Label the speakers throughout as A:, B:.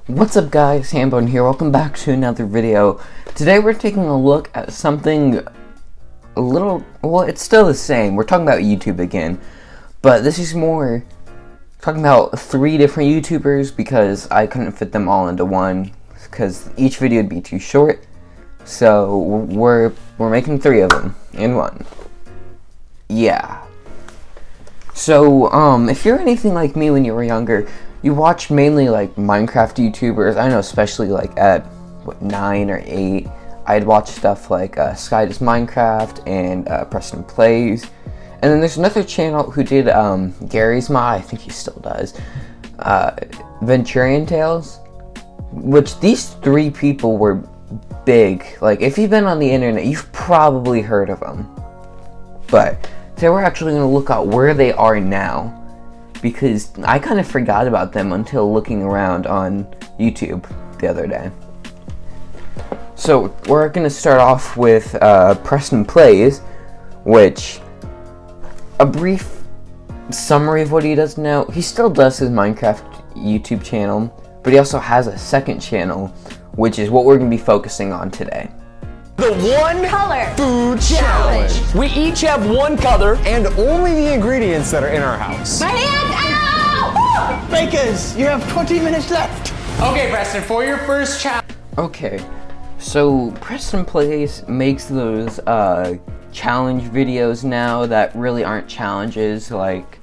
A: What's up guys, Hambone here, welcome back to another video. Today we're taking a look at something a little, well, it's still the same. We're talking about YouTube again, but this is more talking about 3 different YouTubers because I couldn't fit them all into one because each video would be too short. So we're making 3 of them in one. Yeah. So if you're anything like me when you were younger, you watch mainly like Minecraft YouTubers. I know, especially like at 9 or 8, I'd watch stuff like Sky Does Minecraft and Preston Plays. And then there's another channel who did Gary's Mod, I think he still does, Venturian Tales, which these 3 people were big. Like, if you've been on the internet, you've probably heard of them. But today we're actually going to look at where they are now, because I kind of forgot about them until looking around on YouTube the other day. So we're going to start off with Preston Plays, which, a brief summary of what he does now. He still does his Minecraft YouTube channel, but he also has a second channel, which is what we're going to be focusing on today.
B: The one color food challenge. We each have one color and only the ingredients that are in our house.
C: My hand! Ow!
D: Bakers, you have 20 minutes left.
E: Okay, Preston, for your first challenge.
A: Okay, so Preston Plays makes those challenge videos now that really aren't challenges, like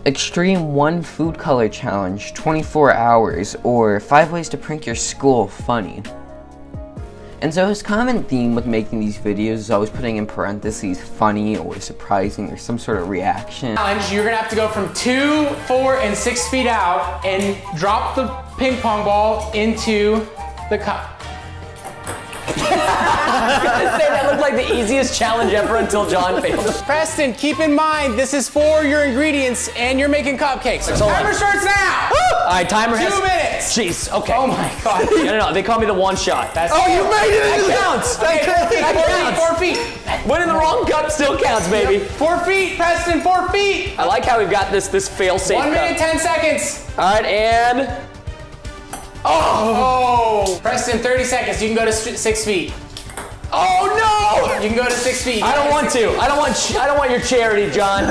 A: Extreme 1 Food Color Challenge, 24 hours, or 5 ways to prank your school funny. And so his common theme with making these videos is always putting in parentheses funny or surprising or some sort of reaction.
E: Challenge, you're gonna have to go from 2, 4, and 6 feet out and drop the ping pong ball into the cup.
B: I was gonna say that looked like the easiest challenge ever until John failed.
E: Preston, keep in mind, this is for your ingredients and you're making cupcakes. So timer starts now!
B: All right, timer has
E: 2 minutes!
B: Jeez, okay.
E: Oh my God.
B: No, they call me the one shot.
E: That's
D: Oh, you made it!
B: That counts!
E: Okay, 4 feet,
B: That
E: 4
B: counts.
E: feet, 4 feet.
B: Winning the wrong cup still counts, baby.
E: 4 feet, Preston, 4 feet.
B: I like how we've got this fail-safe
E: 1 minute,
B: cup.
E: 10 seconds.
B: All right, and...
E: Oh! Preston, 30 seconds, you can go to 6 feet.
B: Oh no!
E: You can go to 6 feet.
B: I don't want to. I don't want your charity, John.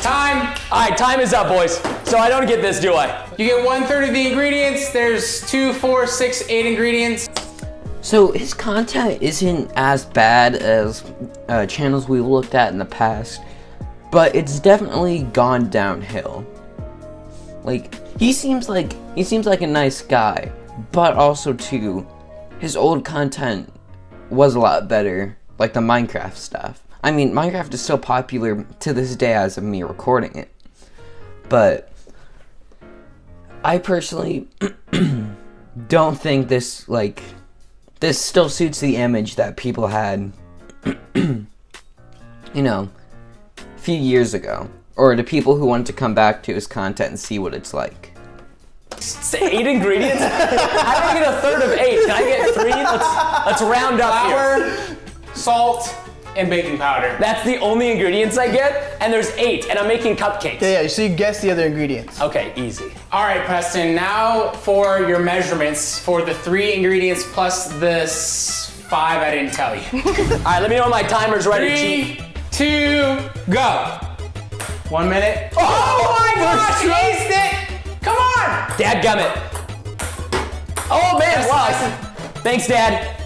E: Time.
B: All right, time is up, boys. So I don't get this, do I?
E: You get 1/3 of the ingredients. There's 2, 4, 6, 8 ingredients.
A: So his content isn't as bad as channels we've looked at in the past, but it's definitely gone downhill. Like, he seems like a nice guy, but also too, his old content was a lot better, like the Minecraft stuff. I mean, Minecraft is still popular to this day as of me recording it, but I personally don't think this still suits the image that people had, you know, a few years ago, or the people who want to come back to his content and see what it's like.
B: 8 ingredients? How do I get 1/3 of 8? Can I get 3? Let's round up here.
E: Flour, salt, and baking powder.
B: That's the only ingredients I get, and there's 8, and I'm making cupcakes.
D: Yeah, so you guess the other ingredients.
B: Okay, easy.
E: All right, Preston, now for your measurements for the 3 ingredients plus the 5 I didn't tell you.
B: All right, let me know when my timer's ready,
E: 3,
B: Chief.
E: 2, go. 1 minute. Oh my gosh, you aced it! Come on!
B: Dadgummit. Oh man, wow. Thanks, Dad.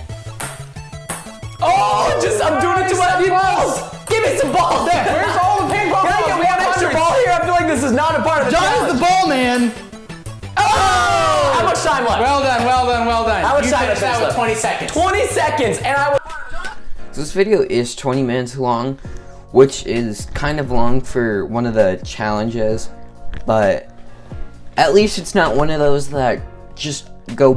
B: Oh, I'm doing it to my balls. Give me some balls.
E: Where's all the ping pong
B: Can I
E: balls?
B: get one extra ball here? I feel like this is not a part of the
D: John
B: challenge.
D: is the ball man.
B: Oh! How much time left?
E: Well done, well done, well done.
B: How much
E: you
B: time
E: finished that
B: left?
E: with 20 seconds.
B: 20 seconds, and I will...
A: So this video is 20 minutes long, which is kind of long for one of the challenges, but at least it's not one of those that just go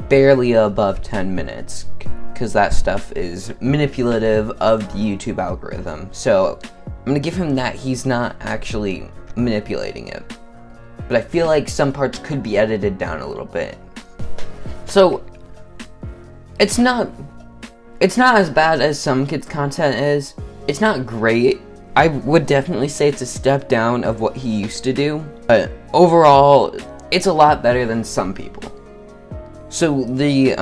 A: barely above 10 minutes, because that stuff is manipulative of the YouTube algorithm. So I'm gonna give him that he's not actually manipulating it, but I feel like some parts could be edited down a little bit. So it's not as bad as some kids' content is. It's not great. I would definitely say it's a step down of what he used to do, but overall, it's a lot better than some people. So the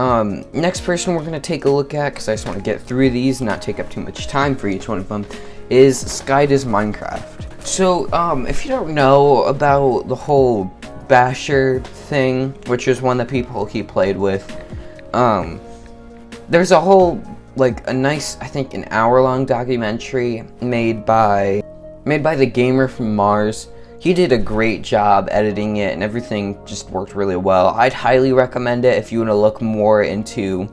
A: next person we're going to take a look at, because I just want to get through these and not take up too much time for each one of them, is SkyDoesMinecraft. So if you don't know about the whole Basher thing, which is one that people he played with, there's a whole, like, a nice, I think, an hour-long documentary made by the gamer from Mars. He did a great job editing it, and everything just worked really well. I'd highly recommend it if you want to look more into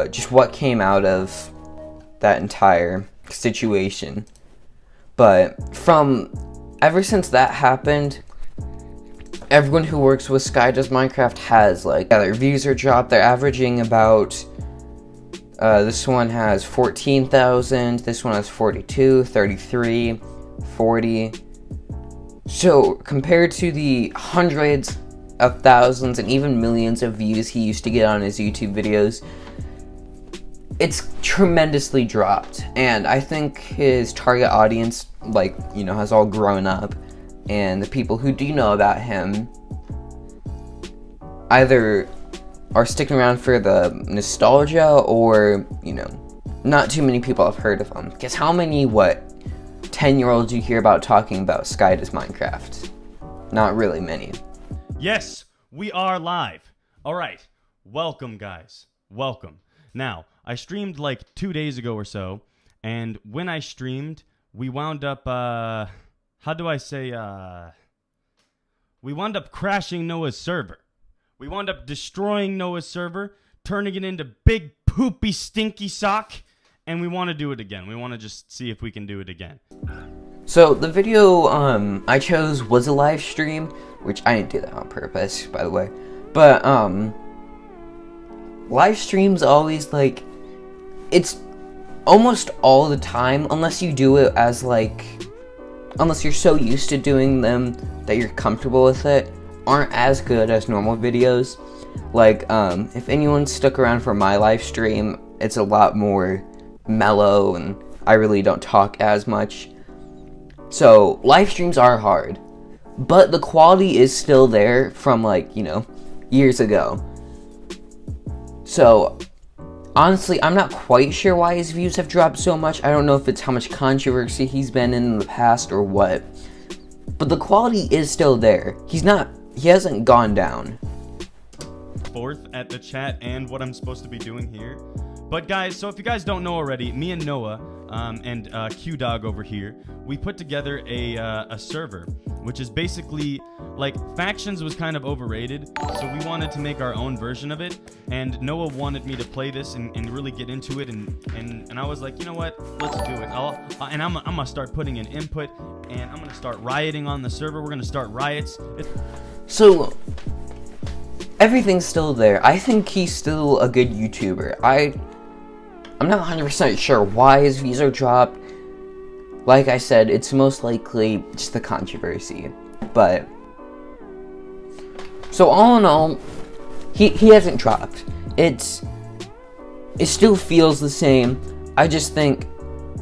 A: just what came out of that entire situation. But ever since that happened, everyone who works with SkyDoesMinecraft has, like, their views are dropped. They're averaging about, this one has 14,000, this one has 42, 33, 40. So, compared to the hundreds of thousands and even millions of views he used to get on his YouTube videos, it's tremendously dropped. And I think his target audience, like, you know, has all grown up. And the people who do know about him either are sticking around for the nostalgia or, you know, not too many people have heard of him. Because how many, 10-year-olds you hear about talking about SkyDoesMinecraft? Not really many.
F: Yes, we are live. All right, welcome guys, welcome. Now, I streamed like 2 days ago or so, and when I streamed, we wound up, we wound up crashing Noah's server. We wound up destroying Noah's server, turning it into big poopy stinky sock, and we want to do it again. We want to just see if we can do it again.
A: So the video I chose was a live stream, which I didn't do that on purpose, by the way. But live streams always, like, it's almost all the time, unless you do it as, like, unless you're so used to doing them that you're comfortable with it, aren't as good as normal videos. Like, if anyone stuck around for my live stream, it's a lot more mellow and I really don't talk as much. So live streams are hard, but the quality is still there from, like, you know, years ago. So honestly, I'm not quite sure why his views have dropped so much. I don't know if it's how much controversy he's been in the past or what, but the quality is still there. He hasn't gone down.
F: Fourth at the chat and what I'm supposed to be doing here. But guys, so if you guys don't know already, me and Noah and Q-Dog over here, we put together a server, which is basically, like, Factions was kind of overrated, so we wanted to make our own version of it, and Noah wanted me to play this and really get into it, and I was like, you know what, let's do it. I'm gonna start putting in input, and I'm gonna start rioting on the server. We're gonna start riots.
A: So everything's still there. I think he's still a good YouTuber. I'm not 100% sure why his views are dropped. Like I said, it's most likely just the controversy. But so all in all, he hasn't dropped. It still feels the same. I just think,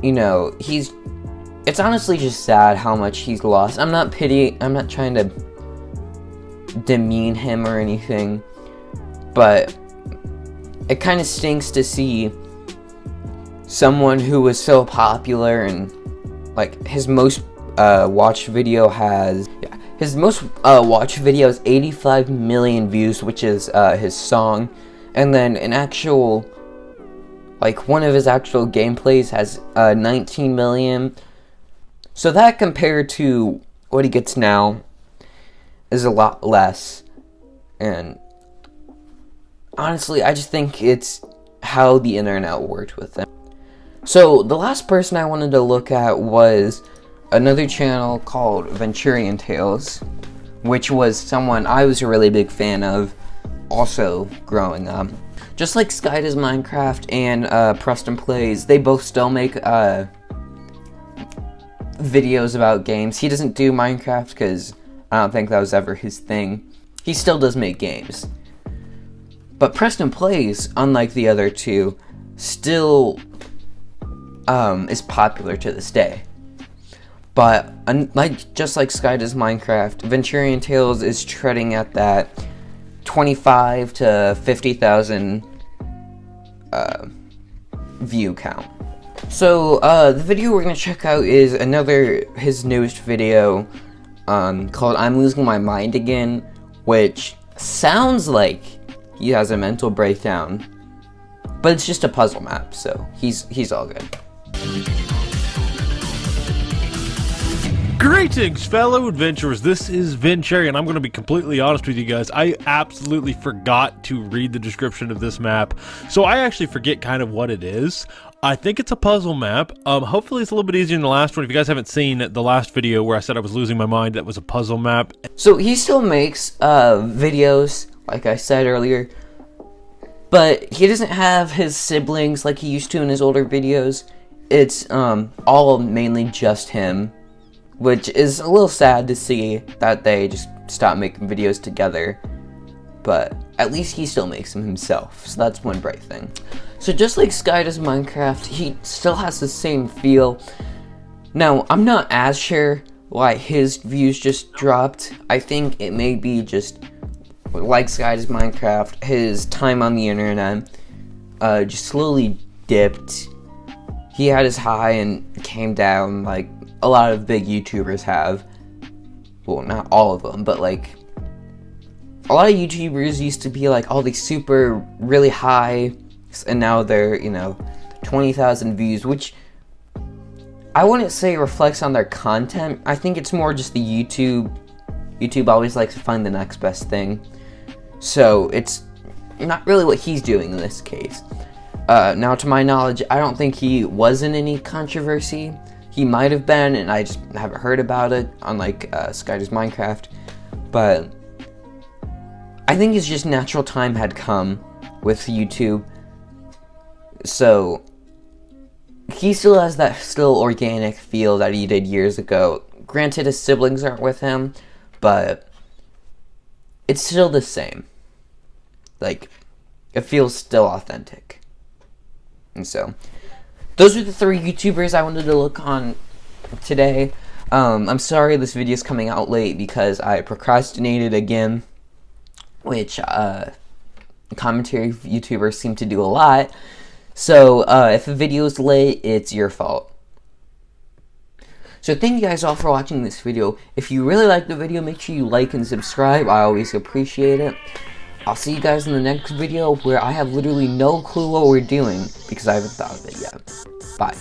A: you know, it's honestly just sad how much he's lost. I'm not trying to demean him or anything, but it kind of stinks to see someone who was so popular, and, like, his most watched video has 85 million views, which is his song, and then an actual, like, one of his actual gameplays has 19 million. So that compared to what he gets now is a lot less. And honestly, I just think it's how the internet worked with him. So the last person I wanted to look at was another channel called Venturian Tales, which was someone I was a really big fan of also growing up. Just like SkyDoesMinecraft and Preston Plays, they both still make videos about games. He doesn't do Minecraft because I don't think that was ever his thing. He still does make games. But Preston Plays, unlike the other two, still is popular to this day. But just like SkyDoesMinecraft, Venturian Tales is treading at that 25 to 50,000 view count. So the video we're gonna check out is his newest video called "I'm Losing My Mind Again," which sounds like he has a mental breakdown, but it's just a puzzle map, so he's all good.
G: Greetings, fellow adventurers. This is Vin Cherry, and I'm going to be completely honest with you guys. I absolutely forgot to read the description of this map, so I actually forget kind of what it is. I think it's a puzzle map. Hopefully it's a little bit easier than the last one. If you guys haven't seen the last video where I said I was losing my mind, that was a puzzle map.
A: So he still makes videos, like I said earlier, but he doesn't have his siblings like he used to in his older videos. It's all mainly just him, which is a little sad to see that they just stopped making videos together. But at least he still makes them himself, so that's one bright thing. So just like Sky does Minecraft, he still has the same feel. Now, I'm not as sure why his views just dropped. I think it may be just like Sky does Minecraft, his time on the internet just slowly dipped. He had his high and came down like a lot of big YouTubers have. Well, not all of them, but like a lot of YouTubers used to be like all these super really high, and now they're, 20,000 views, which I wouldn't say reflects on their content. I think it's more just the YouTube always likes to find the next best thing. So it's not really what he's doing in this case. Now, to my knowledge, I don't think he was in any controversy. He might have been, and I just haven't heard about it, unlike Sky Does Minecraft. But I think it's just natural time had come with YouTube. So he still has that organic feel that he did years ago. Granted, his siblings aren't with him, but it's still the same. Like, it feels still authentic. And so those are the 3 YouTubers I wanted to look on today. I'm sorry this video is coming out late because I procrastinated again, which commentary YouTubers seem to do a lot. So if a video is late, it's your fault. So thank you guys all for watching this video. If you really liked the video, make sure you like and subscribe. I always appreciate it. I'll see you guys in the next video where I have literally no clue what we're doing because I haven't thought of it yet. Bye.